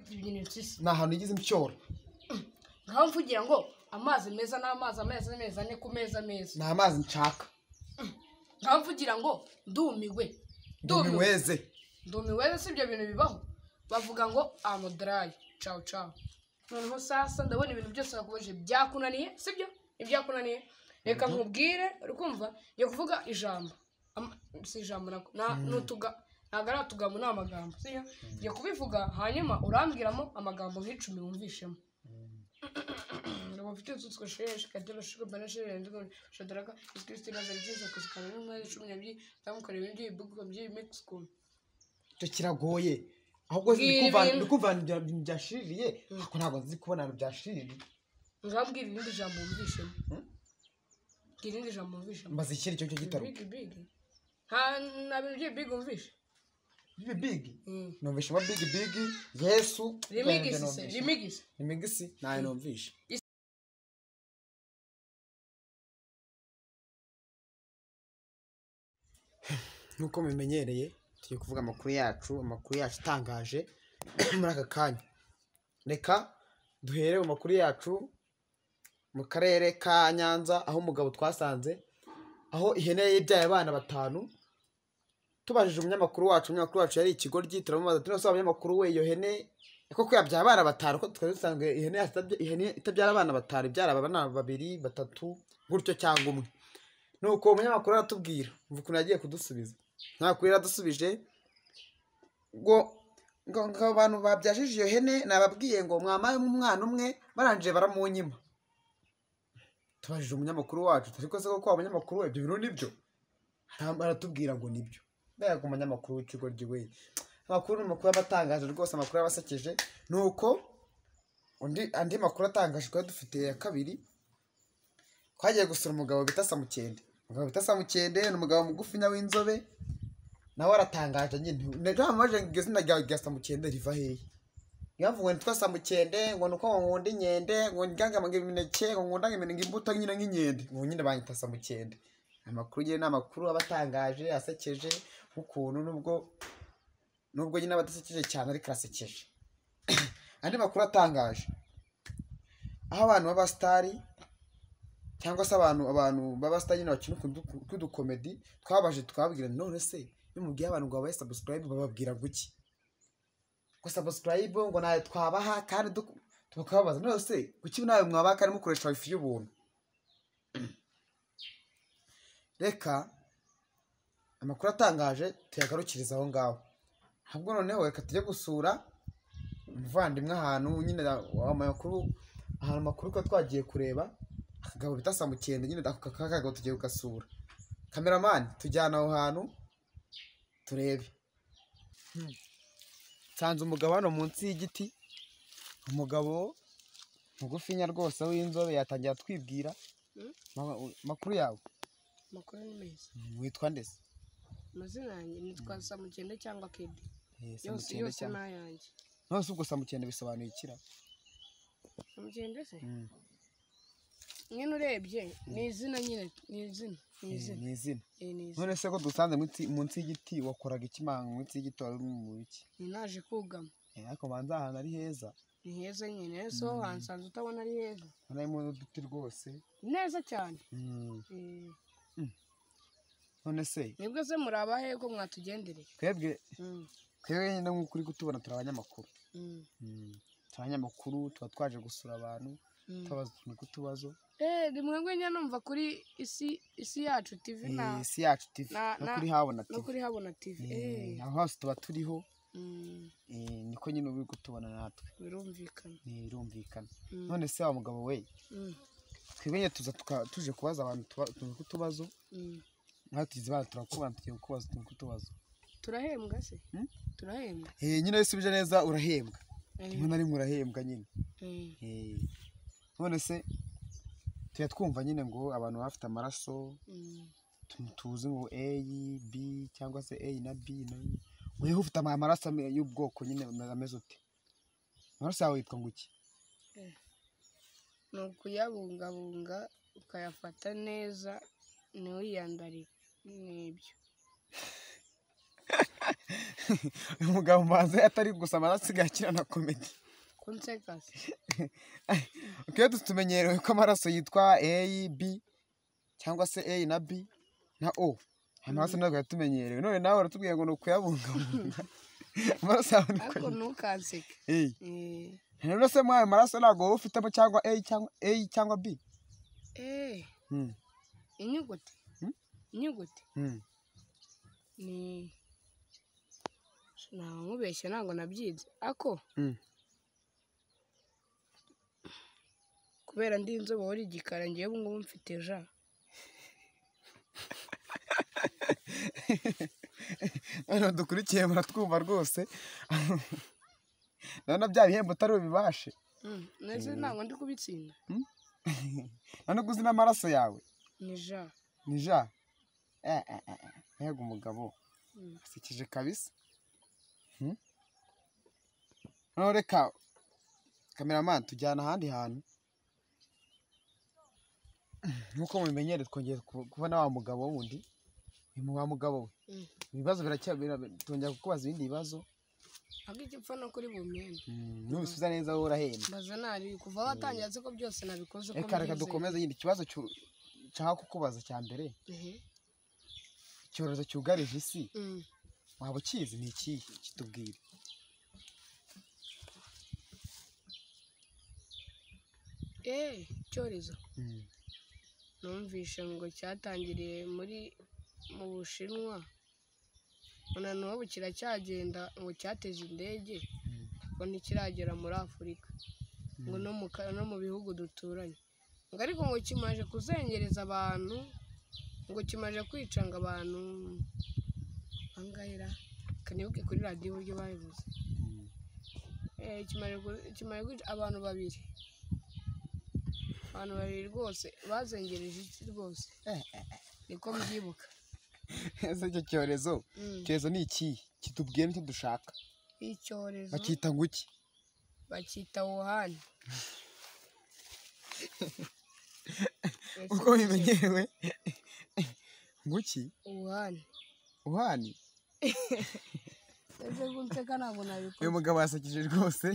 Ibintu na hantu yigize imcyoro ngaho mvugira ngo amazi meza n'amazi meza ne ku meza meza na amazi nshaka ngaho mvugira ngo ndumiwe sibyo bintu bibaho bavuga ngo amodrayi ciao ciao noneho sasa ndabona ibintu byose bakubaje byakunaniye sibyo ibyakunaniye reka nkubwire urukumva yo kuvuga ijambo si ijambo nutuga nagara tugamo n'amagambo sibyo yo kubivuga hanyuma urambwiramo amagambo nk'icumi wumvishemo bafite utwo sheje kadero shuko banashere ndiko shadaraka Kristo nazarize kuzikana n'umwe 12 tamukore ibindi bibugo byi Mexico cyo kiragoye ahubwo ndikuvana byashiririye ako ntabwo nzi kubona byashiririye ngambwira irindi jambo wumvishemo irindi jambo wumvishemo mbaze ikiri cyo gitaro big ha nabyo big wumvishe big numvishe ma big Yesu remigisi nayo numvishe nuko bimenyereye tugiye kuvuga amakuru yacu atangaje muri aka kanya reka duhere mu makuru yacu mu karere ka Nyanza aho umugabo twasanze aho ihene yibyaye abana 5 tubajije umunyamakuru wacu yari ikigoryi turamubaza tunose abanyamakuru we iyo hene koko yabyaye abana 5 ko twasanzwe ihene itabyara abana 5 ibyara abana 2 3 gutyo cyangwa umwe nuko umunyamakuru aratubwira mvuga ukuntu yagiye kudusubiza ntakurira dusubije ngo abantu babyajije iyo hene nababwiye ngo mwamaye umwana umwe baranje baramunyima tubajije umunyamakuru wacu ariko se ko abanyamakuru ibyo bintu nibyo aratubwira ngo nibyo mbega umunyamakuru w'ikigo giwe amakuru y'abatangaje rwose amakuru y'abasekeje nuko andi makuru atangaje ko dufite ya kabiri twagiye gusura umugabo bita Samukende ni umugabo mugufi w'inzobe nawe aratangaje nyine ntamubaje ngizina rya Samukende riva hehe yavuga ngo Samukende ngo nuko nkunda inkende ngo ngangamanga imineke ngo nkunda imineke imbuto nyine nk'inkende ngo nyine banyita Samukende amakuru ye n'amakuru abatangaje asekeje ukuntu nubwo nyine abadasekeje cyane ariko arasekeje andi makuru atangaje aho abantu b'abastari cyangwa se abantu b'abastari nyine bakina kudukomedi twabaje twabwira none se bimubwiye abantu ngo babaye subscribe bababwira guki ko subscribe ngo nayo twabaha kandi tukababaza none se guki nayo mwabaha kandi mukoresha wifi y'ubuntu reka amakuru atangaje tuyagarukiriza aho ngaho ahubwo noneho reka tujye gusura umuvandimwe ahantu nyine amakuru ko twagiye kureba akagabo bita Samukende nyine ako kagabo tugiye kugasura cameraman tujyana aho hantu turebe nsanze umugabo hano munsi y'igiti umugabo mugufinya rwose w'inzobe yatangira twibwira makuru yawe makuru ni meza witwa ndese amazina yanjye nitwa Samukende cyangwa Kedi yose n'ayanjye nose ubwo Samukende bisobanuye ikira Samukende se nyine urebye ni izina nyine ni izina none se ko dusanze munsi y'igiti wakoraga ikimanga munsi y'igiti wari mu biki naje kugama ariko banza ahantu ari heza ni heza nyine so hansanze utabona ari heza harimo uduti rwose neza cyane none se nibwo se murabahe ko mwatugendereye twebwe nyine nk'uko uri kutubona turi abanyamakuru tuba twaje gusura abantu tubaza utuntu tw'utubazo rimwe njya numva kuri isi yacu TV isi yacu TV no kuri habona TV aho hose tuba turiho niko nyine uri kutubona natwe birumvikana none se wa mugabo we twebwe tuje kubaza abantu utuntu tw'utubazo naho tuzibana turakubana tugiye kukubaza utuntu tw'utubazo turahembwa se turahembwa nyine wese ubije neza urahembwa rimwe na rimwe urahembwa nyine none se tuya twumva nyine ngo abantu bafite amaraso tuzi ngo A B cyangwa se A na B wewe ufite amaraso y'ubwoko nyine ameze ute amaraso yawe yitwa nguki ni ukuyabungabunga ukayafata neza ntiwiyandarike n'ibyo uyu mugabo mbanza atari gusa amaraso asigaye akina na komedi konsekasi ukiyo tumenyereye ko amaraso yitwa A, B cyangwa se A na B na O amaraso ntabwo yatumenyereye none nawe uratubwiye ngo ni ukuyabungabunga amaraso yawe ni ariko ntukanseke rero se mwayo maraso ntabwo wowe ufitemo cyangwa A cyangwa B inyuguti ni nkubeshya ntabwo nabyize ako kubera ndi inzobe wari igikara ngewe ubu ngubu mfite ja hano dukurikiye muratwumva rwose none bya bihembo utari bubibashe neza ntabwo ndi kubitsinda none uguze n'amaraso yawe ni ja mbega umugabo asekeje kabisa none reka kameramani tujyana ahandi hantu nk'uko mubimenyere twongeye kubona wa mugabo wundi wa mugabo we ibibazo tongera kukubaza ibindi bibazo ahubwo icyo upfa no kuri bumyenda nubisubiza neza wowe urahemba mbaza nari kuva watangira azi ko byose nabikoze reka dukomeze yindi ikibazo nshaka kukubaza cya mbere icyorezo cyugarije isi waba ukizi ni ikihe kitubwire icyorezo numvishe ngo cyatangiriye mu Bushinwa none n'ubu kiracyagenda ngo cyateje indege ngo ntikiragera muri Afurika ngo no mu bihugu duturanye ngo ariko ngo kimaje kuzengereza abantu ngo kimaje kwicanga abantu bangahera kanibuke kuri radiyo uburyo babivuze kimaje kwica abantu babiri rwose bazengereje iki rwose niko mbyibuka ese icyo cyorezo ni ikihe kitubwiye nicyo dushaka icyorezo bakita ngo iki bakita Wuhan uko bimenyerewe ngo iki Wuhan uyu mugabo yasekeje rwose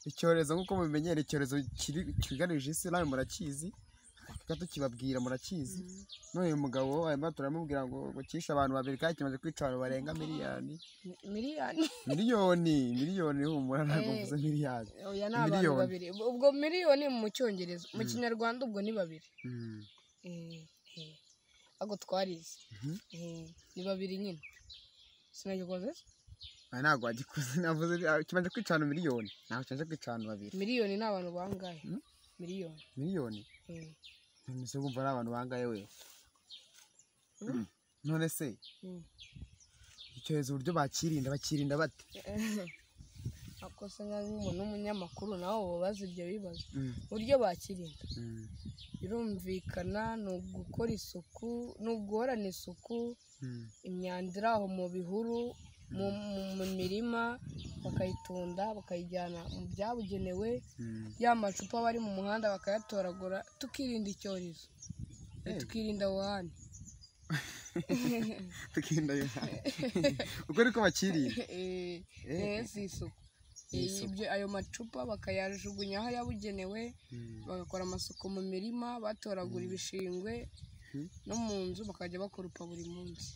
icyorezo nk'uko mubimenyereye icyorezo kigarije isi nawe murakizi gato kibabwira murakizi none uyu mugabo arimo turamubwira ngo kishe abantu babiri kandi kimaze kwica abantu barenga miliyoni humura ntabwo mvuze miliyari oya ni abantu babiri ubwo miliyoni mu cyongereza mu kinyarwanda ubwo ni babiri ahubwo twarize ni babiri nyine sinagikoze ntabwo wagikoze navuze kimaze kwica abantu miliyoni ntabwo kimaze kwica abantu babiri miliyoni ni abantu bangahe miliyoni none se wumva ari abantu bangahe we none se icyorezo uburyo bakirinda bate akose nk'umuntu w'umunyamakuru nawe ubabaza ibyo bibazo uburyo bakirinda birumvikana ni ugukora isuku ni uguhorana isuku imyanda iri aho mu bihuru mu mirima bakayitunda bakayijyana mu byabugenewe ya macupa bari mu muhanda bakayatoragura tukirinda icyorezo tukirinda Wuhan tukirinda Wuhan uko ariko bakirinda si isuku ayo macupa bakayajugunya aho yabugenewe bagakora amasuku mu mirima batoragura ibishingwe no mu nzu bakajya bakoropa buri munsi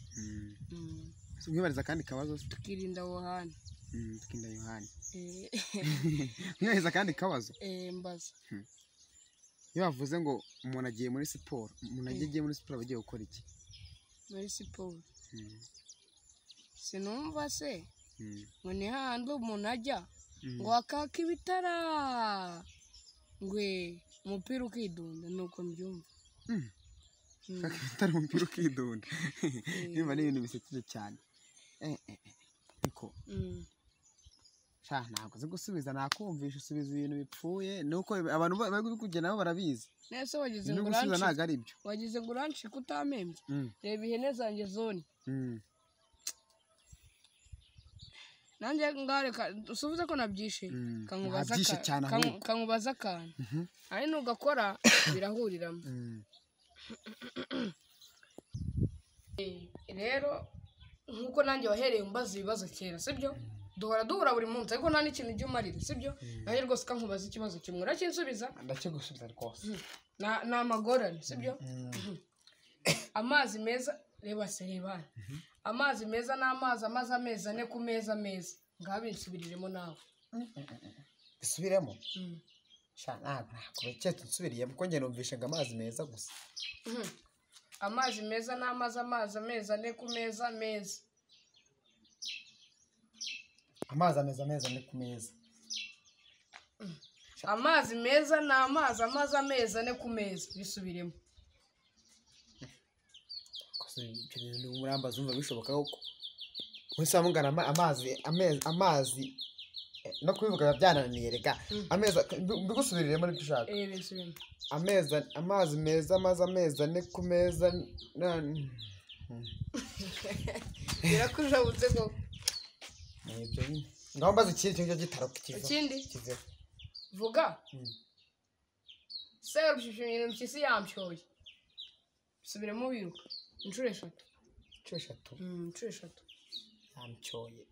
mwibariza kandi kabazo tukirinda Wuhan mwibariza kandi kabazo mbaza iyo bavuze ngo umuntu agiye muri siporo bagiye gukora iki muri siporo sinumva se ngo ni hahandi umuntu ajya ngo akaka ibitara ngwe umupira ukidunda nuko mbyumva atari umupira ukidunda niba ni ibintu bisekeje cyane niko ntabwo uzi gusubiza nakumvisha usubiza ibintu bipfuye nuko abantu bari kugenda nabo barabizi nese wagize ngo urancike utamembye reba ihene zanjye zone nanjye ngareka usubize ko nabyishe kankubaza akantu ari nugakora birahuriramo rero nkuko nanjye wahereye umbaza ibibazo kera sibyo duhura buri munsi ariko nta n'ikintu ujya umarira sibyo nanjye rwose ukankubaza ikibazo kimwe urakinsubiza ndakigusubiza rwose ni amagorane sibyo amazi meza reba se reba amazi meza ni amazi amaze amezi ane ku meza meza ngaho binsubiriremo nawe bisubiremo kubera nsubiriyemo kuko njye numvishe ngo amazi meza gusa amazi meza ni amazi amezi ane ku meza meza amazi ane ku meza amazi meza ni amazi amaze amezi ane ku meza bisubiremo ibyo bintu murambaza umva bishoboka koko wese mungana amazi no kubivuga byananiye rega ameza bigusubiriremo n'ibyo ushaka amazi meza amaze amezi ane ku meza birakujabutse koko nibyo nyine ngaho mbaze ikindi cyo gitaro ikindi vuga serubishishimira mpyisi yampyoye bisubiremo wiruka inshuro eshatu yampyoye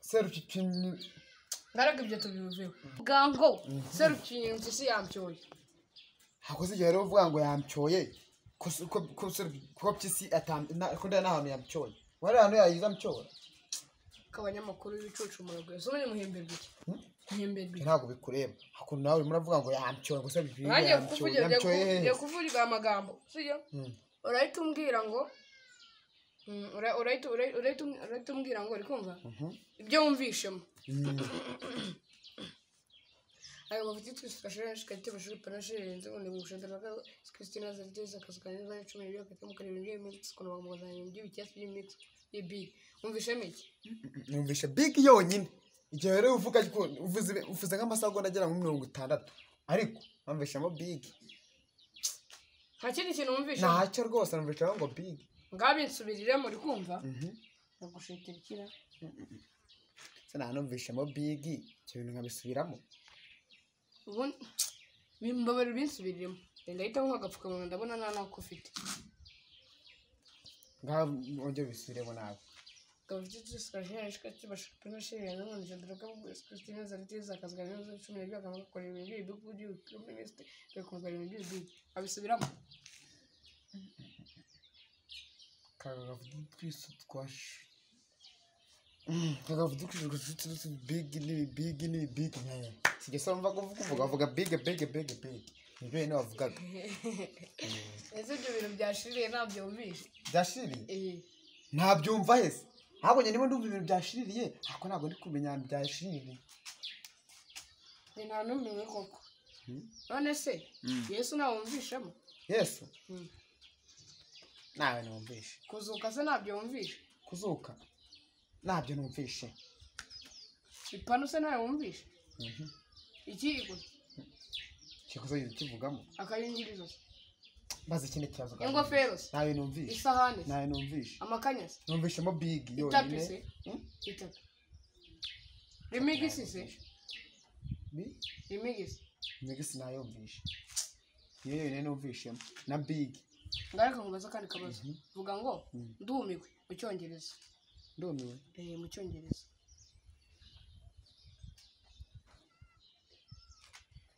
serupyipyini ngaraga ibyo tubivuzeho bwango serupyipyini mpyisi yampyoye hakoze igihe rero uvuga ngo yampyoye ko pyisi akunda n'ahantu yampyoye wari ahantu yayiza mpyoye abanyamakuru b'ibicucu muragoye so mwe muhemberwa iki ntabwo bikureba hakuno nawe muravuga ngo yampyoye gusa yampyoye kuvuga amagambo sibyo urahita umbwira ngo urahita umbwira ngo uri kumva ibyo wumvishemo ayo bafite twifashije shikati bashuri panashire renze undi mushandara ka Christina Zardeza kazakaniza 10 miliyoni kati mu karindwi mix kono bamugazanye ibyo bicyasi by'imix ib wumvishe miki numvishe big yonyine igihe rero uvuga ko uvuze nk'amasagonda agera mu 60 ariko wumvishemo big nta kindi kintu wumvishe ntacyo rwose numvishe ngo big ngabinsubirire muri kumva nagushyitirikira sana numvishemo big cyo bintu nkabisubiramo ubu bimbabara binsubiriremo ndahita nk'agapfukamunwa ndabona nta nako ufite ngaho ongera bisubiremo nawe gaviti skajene shikati bashipana shire n'undi jandaka Christina Zardeza kazakaniza 10 miliyoni akamukora ibintu bigudu minister bekumugara ibintu bigudu abisubiramo kagavuga big sigesa mva kuvuga big nibyo yene wavugaga ese ibyo bintu byashiriye ntabyo wumvishe byashiriye ntabyumva hese ntabwo nyine ndumva ibintu byashiriye ariko ntabwo ndi kumenya byashiriye nta numwe koko none se Yesu nawe wumvishemo Yesu nawe numvishe kuzuka se ntabyo wumvishe kuzuka ntabyo numvishe ipanu se nawe wumvishe ikiko kikozo yivugamo akayingirizo baze ikindi kibazo ingofero nawe numvishe isahane nawe numvishe amakanyasi numvishemo big yo nyine itatu rimigisi se rimigisi nayo numvishe iyo yene numvishemo na big ngareka nkubaza kandi kabazo vuga ngo ndumiwe mu cyongereza ndumiwe mu cyongereza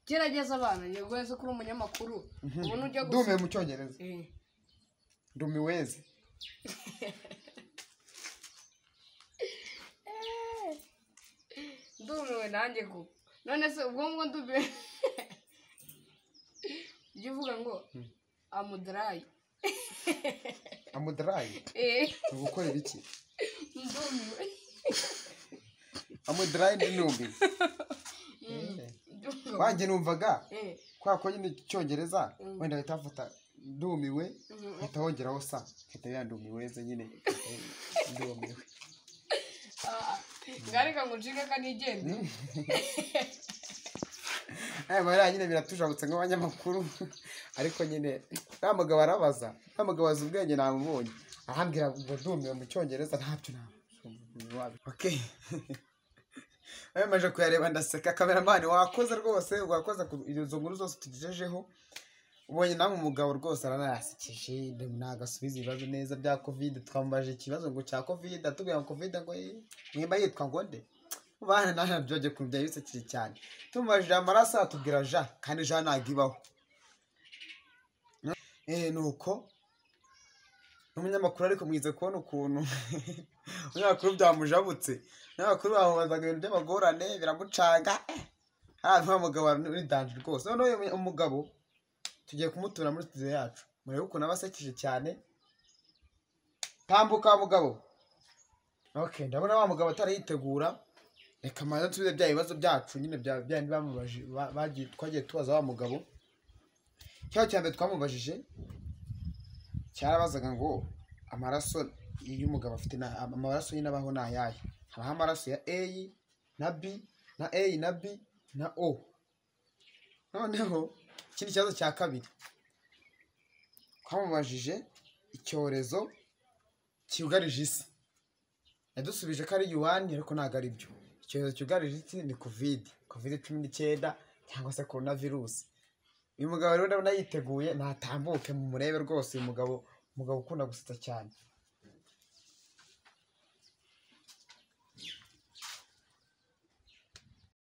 gerageza abana yego wese kuri umunyamakuru ubona ujya gusa ndumiwe mu cyongereza ndumiweze ndumiwe nanjye ko none se ubwo ngo ndumiwe ujya uvuga ngo amudarayi ni gukora ibiki ndumiwe amudarayi ndumiwe wanjye numvaga kwa ko nyine icyongereza wenda ahita afata ndumiwe ahita wongeraho sa ahita yandumiweze nyine ndumiwe ngareka ngo nshinga kanigende bariya nyine biratujabutse nk'abanyamakuru ariko nyine nta mugabo arabaza nta mugabo azi ubwenge namubonye arambwira ngo ndumiwe mu cyongereza ntabyo okay maje kuyareba ndaseka kameramani wakoze rwose wakoze izo nkuru zose tugejejeho ubonye nawe umugabo rwose aranayasekeje ntabwo asubiza ibibazo neza bya covid twamubajije ikibazo ngo cya covid atubwira ngo covid ngo mwemba yitwa ngo nde bana nawe byoje kubya bisekeye cyane tumubajije amaraso atubwira ja kandi ja ntabwo ibaho nuko n'umunyamakuru ariko mwize kubona ukuntu umunyamakuru byamujabutse n'abakuru bamubazaga ibintu by'amagorane biramucanga nta mugabo uri danje rwose noneho umugabo tugiye kumutura muri studio yacu murebe ukuntu abasekeje cyane tambuka mugabo okay ndabona wa mugabo atarayitegura reka maze tubize bya bibazo byacu nyine byandi bamubaje bagiye twagiye tubaza wa mugabo cyo cyane twamubajije cyarabazaga ngo amaraso y'umugabo afite amaraso nyine abaho nayahe habaho amaraso ya A na B na A na B na O noneho ikindi kibazo cya kabiri twamubajije icyorezo cyugarije isi yadusubije ko ari yuwani ariko ntabwo ari byo icyorezo cyugarije isi ni covid 19 cyangwa se coronavirus uyu mugabo rero ndabona yiteguye natambuke mu murebe rwose uyu mugabo ukunda gusetsa cyane